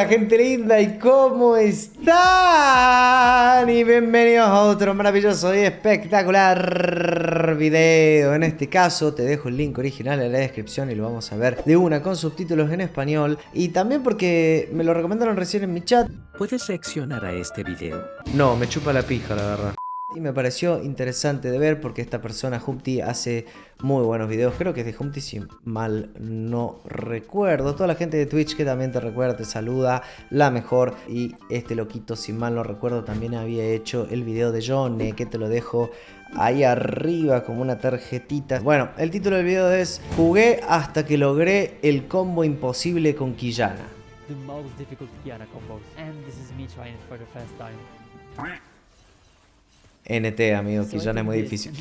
Hola gente linda, ¿y cómo están? Y bienvenidos a otro maravilloso y espectacular video. En este caso te dejo el link original en la descripción y lo vamos a ver de una con subtítulos en español. Y también porque me lo recomendaron recién en mi chat. ¿Puedes reaccionar a este video? No, me chupa la pija, la verdad. Y me pareció interesante de ver porque esta persona, Humpty, hace muy buenos videos. Creo que es de Humpty, si mal no recuerdo. Toda la gente de Twitch que también te recuerda, te saluda, la mejor. Y este loquito, si mal no recuerdo, también había hecho el video de donde, que te lo dejo ahí arriba como una tarjetita. Bueno, el título del video es: jugué hasta que logré el combo imposible con Qiyana. The most difficult Qiyana combos, and this is me trying it for the first time. NT, amigo, Qiyana es muy difícil.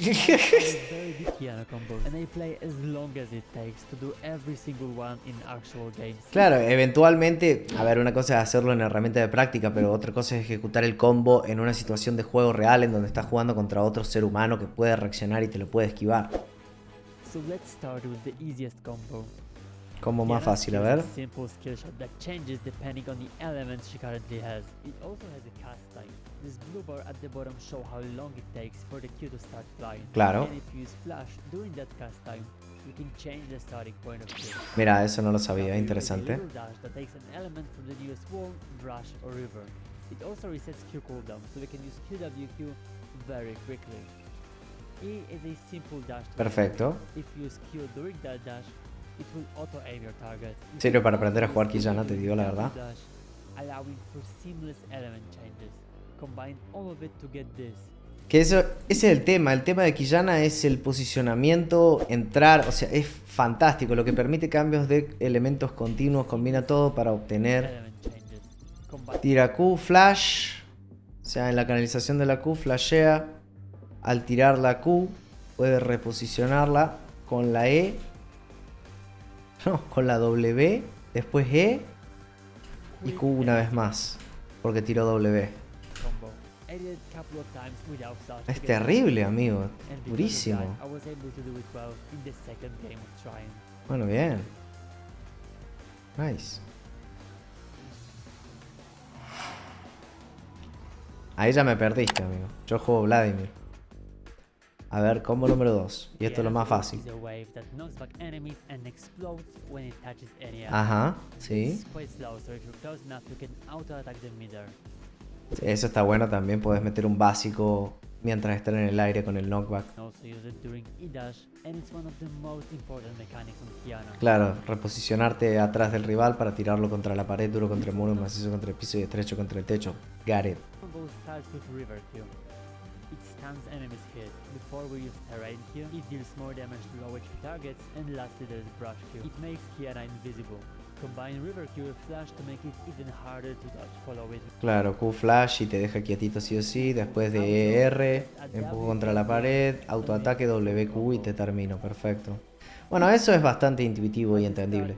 Claro, eventualmente, a ver, una cosa es hacerlo en herramienta de práctica, pero otra cosa es ejecutar el combo en una situación de juego real en donde estás jugando contra otro ser humano que puede reaccionar y te lo puede esquivar. So let's start with the easiest combo. Como más fácil, a ver. Simple skill shot that changes depending on the elements she currently has. It also has a cast time. This blue bar at the bottom show how long it takes for the Q to start flying. Claro. And if you use flash during that cast time, you can change the starting point of Q. Mira, eso no lo sabía, interesante. Dash that takes an element from the nearest wall, brush or river. It also resets Q cooldown, so we can use QWQ very quickly. E is a simple dash. Perfecto. If you use Q during that dash, it will auto aim your target. Sirve para aprender a jugar Qiyana, te digo la verdad. Allowing for seamless element changes. Combine all of it to get this. Que eso, ese es el tema de Qiyana es el posicionamiento, entrar, o sea, es fantástico, lo que permite cambios de elementos continuos, combina todo para obtener. Tira Q, flash, o sea, en la canalización de la Q, flashea, al tirar la Q, puede reposicionarla con la E, no, con la W, después E y Q una vez más, porque tiró W. Es terrible, amigo, durísimo. Bueno, bien. Nice. Ahí ya me perdiste, amigo. Yo juego Vladimir. A ver, combo número 2. Y esto es lo más fácil. Ajá, sí. Eso está bueno también. Puedes meter un básico mientras estén en el aire con el knockback. Claro, reposicionarte atrás del rival para tirarlo contra la pared, duro contra el muro, macizo contra el piso y estrecho contra el techo. Got it. It stuns enemies hit. Before we use terrain Q, it deals more damage to low HP targets, and lastly there is brush Q. It makes Qiyana invisible. Combine river Q with flash to make it even harder to dodge. Follow it. Claro, Q flash y te deja quietito sí o sí. Después de ER, empujo contra la pared, autoataque WQ y te termino. Perfecto. Bueno, eso es bastante intuitivo y entendible.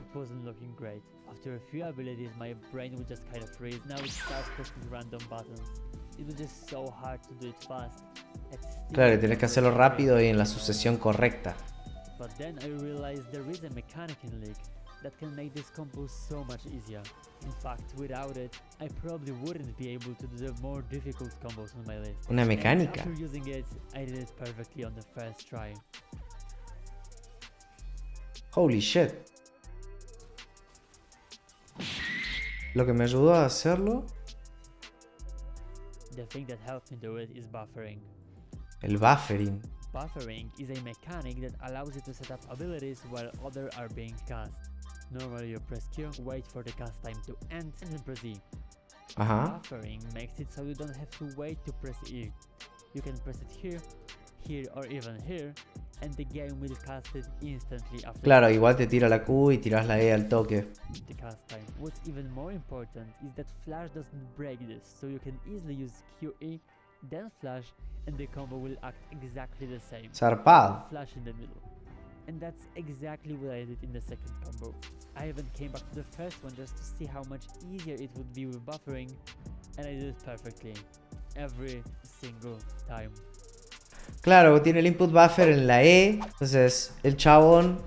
After a few abilities, my brain would just kind of freeze. Now it starts pushing random buttons. It was just so hard to do it fast. Claro, y tienes que hacerlo rápido y en la sucesión correcta. But then I realized there is a mechanic in League that can make this combo so much easier. In fact, without it, I probably wouldn't be able to do the more difficult combos on my list. Una mecánica. And after using it, I did it perfectly on the first try. Holy shit. Lo que me ayudó a hacerlo. The thing that helped me do it is buffering. El buffering. Buffering is a mechanic that allows you to set up abilities while others are being cast. Normally you press Q, wait for the cast time to end, and then press E. Buffering makes it so you don't have to wait to press E. You can press it here, here or even here, and the game will cast it instantly after. Claro, igual te tira la Q y tiras la E al toque. The cast time. What's even more important is that flash doesn't break this, so you can easily use QE, then flash, and the combo will act exactly the same. Zarpado. Flash in the middle. And that's exactly what I did in the second combo. I even came back to the first one just to see how much easier it would be with buffering, and I did it perfectly. Every single time. Claro, tiene el input buffer en la E. Entonces el chabón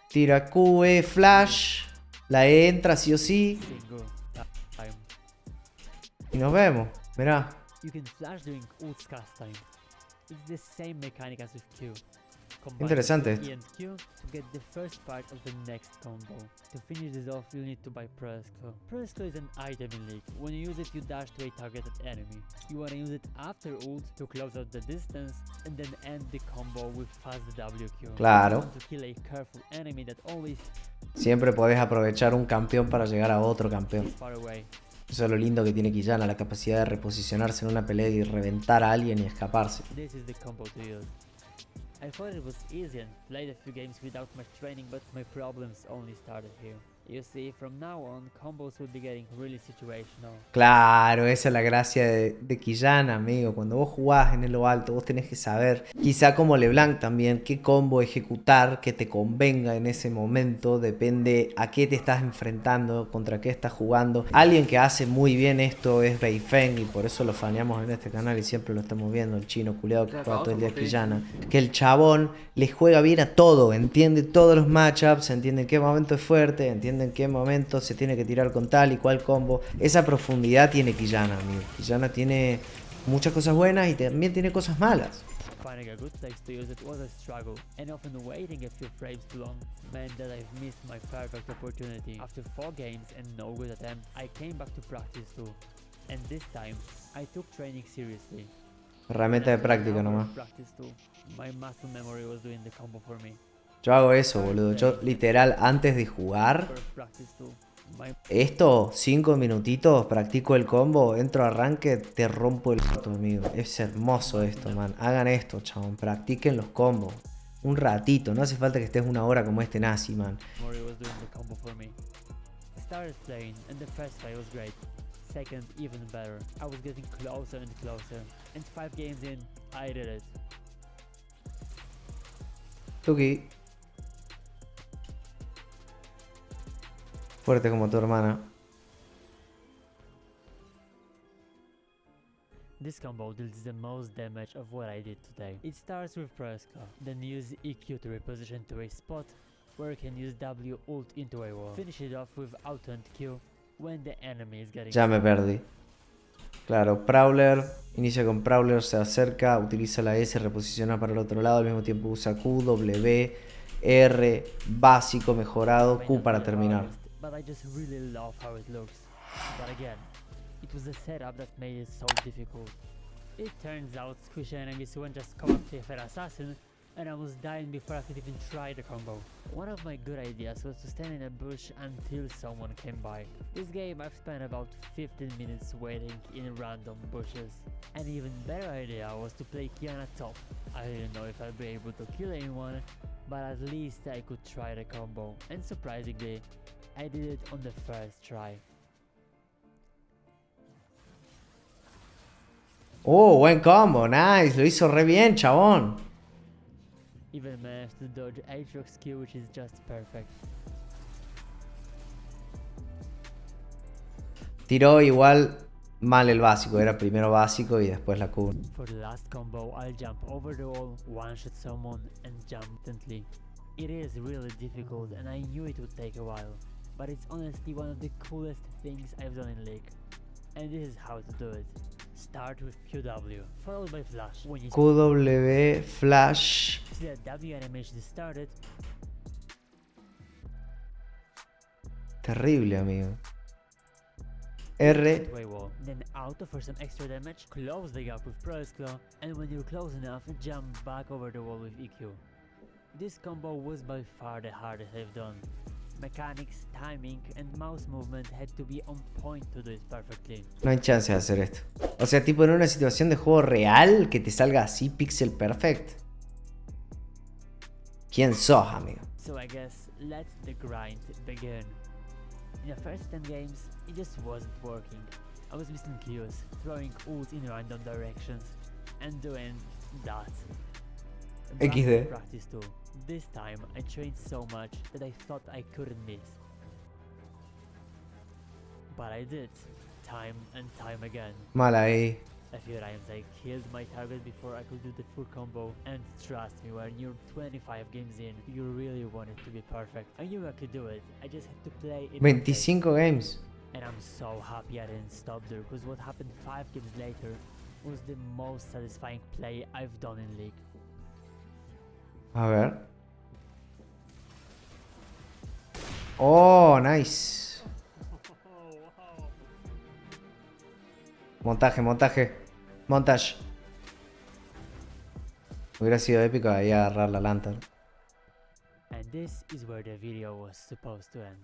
tira QE flash La E entra sí o sí. single time. Y nos vemos. Mirá. You can flash during ult's cast time. It's the same mechanic as with Q. Combine Interesante E esto. and Q to get the first part of the next combo. To finish this off, you need to buy Presco. Presco is an item in League. When you use it, you dash to a targeted enemy. You wanna use it after ult to close out the distance and then end the combo with fast WQ. Claro. You want to kill a careful enemy that always Siempre podés aprovechar un campeón para llegar a otro campeón. is far away. Eso es lo lindo que tiene Qiyana, la capacidad de reposicionarse en una pelea y reventar a alguien y escaparse. This is the combo to use. I thought it was easy and played a few games without much training, but my problems only started here. You see, from now on, combos will be getting really situational. Claro, esa es la gracia de Qiyana, amigo. Cuando vos jugás en lo alto, vos tenés que saber, quizá como LeBlanc también, qué combo ejecutar que te convenga en ese momento. Depende a qué te estás enfrentando, contra qué estás jugando. Alguien que hace muy bien esto es Beifeng, y por eso lo faneamos en este canal y siempre lo estamos viendo. El chino culiado que juega todo el día Qiyana. Que el chabón le juega bien a todo, entiende todos los matchups, entiende en qué momento es fuerte, entiende en qué momento se tiene que tirar con tal y cual combo. Esa profundidad tiene Qiyana, amigo. Qiyana tiene muchas cosas buenas y también tiene cosas malas. Finding a good place to use it was a struggle, and often waiting a few frames too long meant that I've missed my perfect opportunity. After 4 games and no good attempt, I came back to practice too. And this time, I took training seriously. Herramienta de práctica nomás. Practice too. My muscle memory was doing the combo for me. Yo hago eso, boludo. Yo literal antes de jugar esto, 5 minutitos, practico el combo, entro a arranque, te rompo el gato, amigo. Es hermoso esto, man. Hagan esto, chabón. Practiquen los combos. Un ratito, no hace falta que estés 1 hora como este nazi, man. Started playing and the first try was great. Second, even better. I was getting closer and closer. And 5 games in, I did it. Tuki. Fuerte como tu hermana. This combo deals the most damage of what I did today. It starts with Presco, then use EQ to reposition to a spot where you can use W ult into a wall. Finish it off with auto and Q when the enemy is getting... Ya me perdí. Claro, Prowler, inicia con Prowler, se acerca, utiliza la S, reposiciona para el otro lado, al mismo tiempo usa Q, W, R, básico, mejorado, Q para terminar. But I just really love how it looks. But again, it was the setup that made it so difficult. It turns out squishy enemies won't just come up to a fair assassin, and I was dying before I could even try the combo. One of my good ideas was to stand in a bush until someone came by. This game I've spent about 15 minutes waiting in random bushes. An even better idea was to play Qiyana top. I didn't know if I'd be able to kill anyone, but at least I could try the combo. And surprisingly, I did it on the first try. Oh, buen combo, nice, lo hizo re bien, chabón. Even managed to dodge Aatrox's Q, which is just perfect. Tiró igual mal el básico, era primero básico y después la Q. For the last combo, I'll jump over the wall, one-shot someone, and jump instantly. It is really difficult, and I knew it would take a while, but it's honestly one of the coolest things I've done in League. And this is how to do it. Start with QW, followed by flash. When you QW, flash. see that W animation started, Terrible, amigo. R. way wall. Then auto for some extra damage, close the gap with Pro's Claw, and when you're close enough, jump back over the wall with EQ. This combo was by far the hardest I've done. Mechanics, timing, and mouse movement had to be on point to do it perfectly. No hay chance de hacer esto. O sea, tipo en una situación de juego real que te salga así pixel perfect. ¿Quién sos, amigo? So I guess let the grind begin. In the first 10 games, it just wasn't working. I was missing cues, throwing ult in random directions, and doing that. XD. Practice too. This time I trained so much that I thought I couldn't miss. But I did, time and time again. Mal ahí. A few times I killed my target before I could do the full combo, and trust me, when you're 25 games in, you really want it to be perfect. I knew I could do it, I just had to play it. 25 games. And I'm so happy I didn't stop there, because what happened 5 games later was the most satisfying play I've done in League. A ver. Oh, nice. Montaje, montaje. Montage. Hubiera sido épico ahí agarrar la lantern. And this is where the video was supposed to end.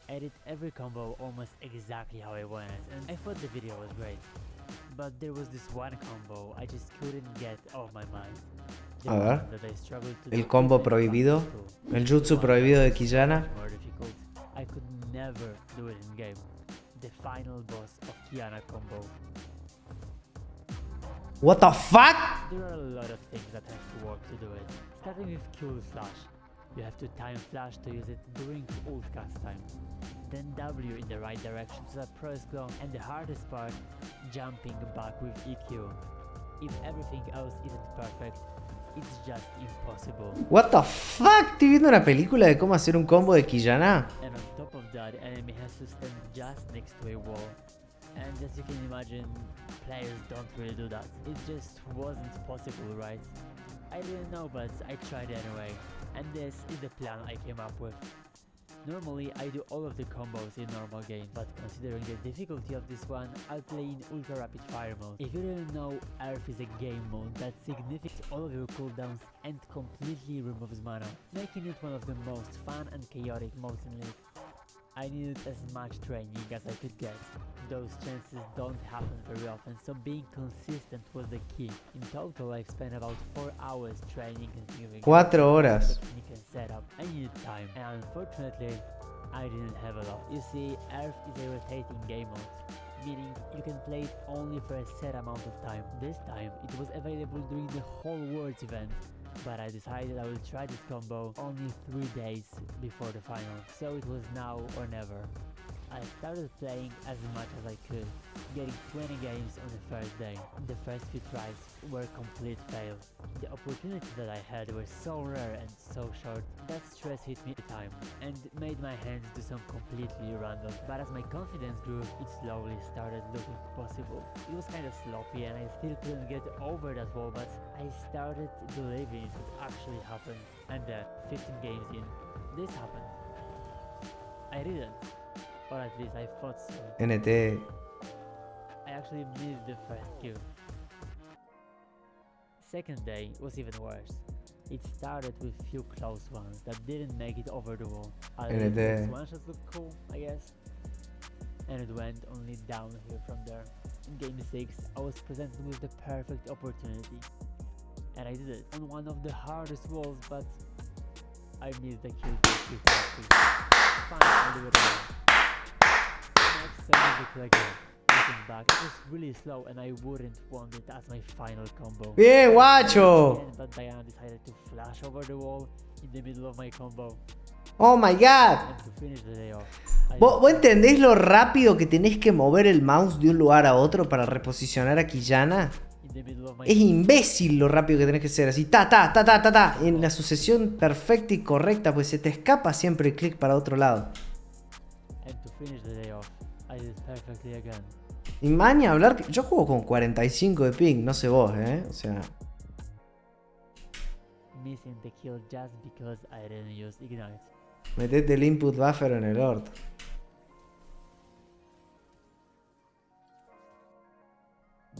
I did every combo almost exactly how I wanted, and I thought the video was great. But there was this one combo I just couldn't get off my mind. A ver. El combo prohibido. El jutsu prohibido de Qiyana. I could never do it in game. The final boss of Qiyana combo. What the fuck? There are a lot of things that have to work to do it. Starting with Q flash. You have to time flash to use it during ult cast time. Then W in the right direction so that press clone, and the hardest part, jumping back with EQ. If everything else isn't perfect, it's just impossible. What the fuck? Estoy viendo una película de cómo hacer un combo de Qiyana. And on top of that, enemy has to stand just next to a wall. And as you can imagine, players don't really do that. It just wasn't possible, right? I didn't know, but I tried anyway. And this is the plan I came up with. Normally I do all of the combos in normal game, but considering the difficulty of this one, I'll play in ultra rapid fire mode. If you didn't know, Earth is a game mode that signifies all of your cooldowns and completely removes mana, making it one of the most fun and chaotic modes in League. I needed as much training as I could get. Those chances don't happen very often, so being consistent was the key. In total, I've spent about 4 hours training and viewing 4 horas. technique and setup. I needed time, and unfortunately, I didn't have a lot. You see, Earth is a rotating game mode, meaning you can play it only for a set amount of time. This time, it was available during the whole Worlds event, but I decided I will try this combo only 3 days before the final, so it was now or never. I started playing as much as I could, getting 20 games on the first day. The first few tries were complete fails. The opportunities that I had were so rare and so short that stress hit me at the time and made my hands do some completely random. But as my confidence grew, it slowly started looking possible. It was kind of sloppy and I still couldn't get over that wall, but I started believing it would actually happen. And then, 15 games in, this happened. I didn't. Or at least I thought so. NT. I actually missed the first queue. Second day was even worse. It started with few close ones that didn't make it over the wall. NT. One shots looked cool, I guess. And it went only downhill from there. In game 6, I was presented with the perfect opportunity. And I did it on one of the hardest walls, but I missed the kill too fast. Fine, I'll do it again. Looking back, it was really slow and I wouldn't want it as my final combo. Bien, guacho. But Diana decided to flash over the wall in the middle of my combo. Oh my god. And to finish the day off, ¿Vos entendés lo rápido que tenés que mover el mouse de un lugar a otro para reposicionar a Qiyana? Es imbécil lo rápido que tenés que ser, así ta, en la sucesión perfecta y correcta, pues se te escapa siempre el clic para otro lado. Y maña hablar, yo juego con 45 de ping, no sé vos, o sea. Metete el input buffer en el orto.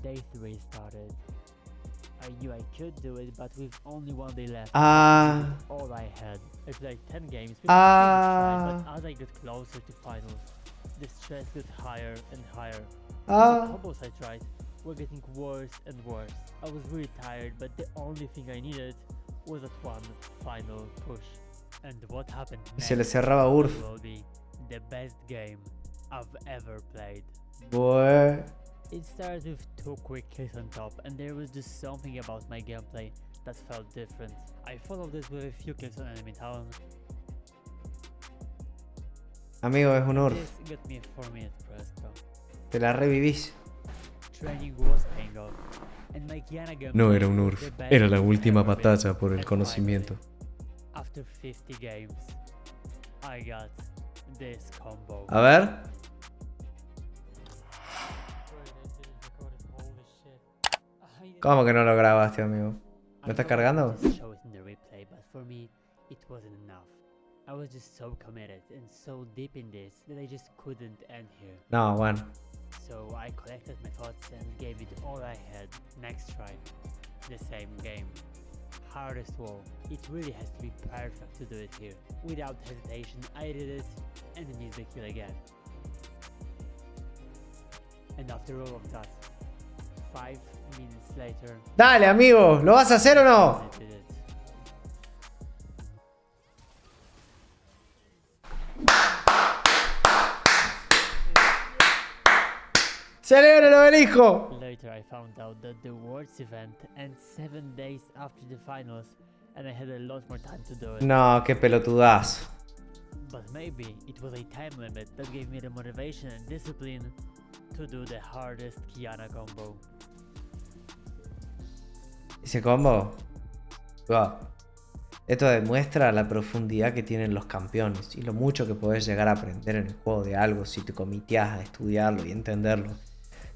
Day 3 started. I knew I could do it, but with only 1 day left. All I had. I played 10 games, but as I got closer to finals, the stress got higher and higher. The combos I tried were getting worse and worse. I was really tired, but the only thing I needed was that one final push. And what happened next Se le cerraba Urf. will be the best game I've ever played. Boy. It started with 2 quick kills on top, and there was just something about my gameplay that felt different. I followed this with a few kills on enemy town. Amigo, es un Urf. This got me a 4-minute press go. Te la revivís. No era un URF, era la última batalla por el conocimiento. A ver. ¿Cómo que no lo grabaste, amigo? ¿Me estás cargando? No, bueno. So I collected my thoughts and gave it all I had. Next try. The same game. Hardest wall. It really has to be perfect to do it here. Without hesitation, I did it and missed the kill again. And after all of that, 5 minutes later... Dale, amigo, ¿lo vas a hacer o no? I did it. ¡Celebra el obelisco! Later I found out that the Worlds event ends 7 days after the finals and I had a lot more time to do it. No, qué pelotudazo. But maybe it was a time limit that gave me the motivation and discipline to do the hardest Qiyana combo. ¿Ese combo? Wow. Esto demuestra la profundidad que tienen los campeones y lo mucho que podés llegar a aprender en el juego de algo si te comiteás a estudiarlo y entenderlo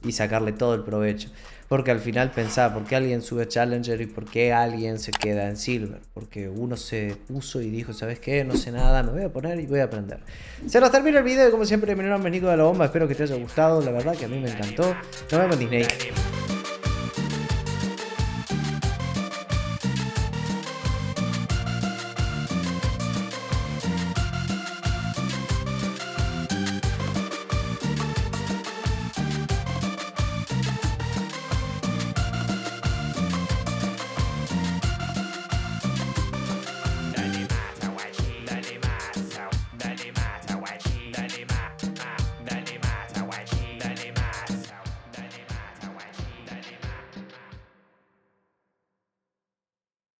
y sacarle todo el provecho. Porque al final pensá, ¿por qué alguien sube Challenger y por qué alguien se queda en Silver? Porque uno se puso y dijo, ¿sabes qué? No sé nada, me voy a poner y voy a aprender. Se nos termina el video y como siempre, mi nombre es Nico de la Bomba. Espero que te haya gustado, la verdad que a mí me encantó. Nos vemos en Disney.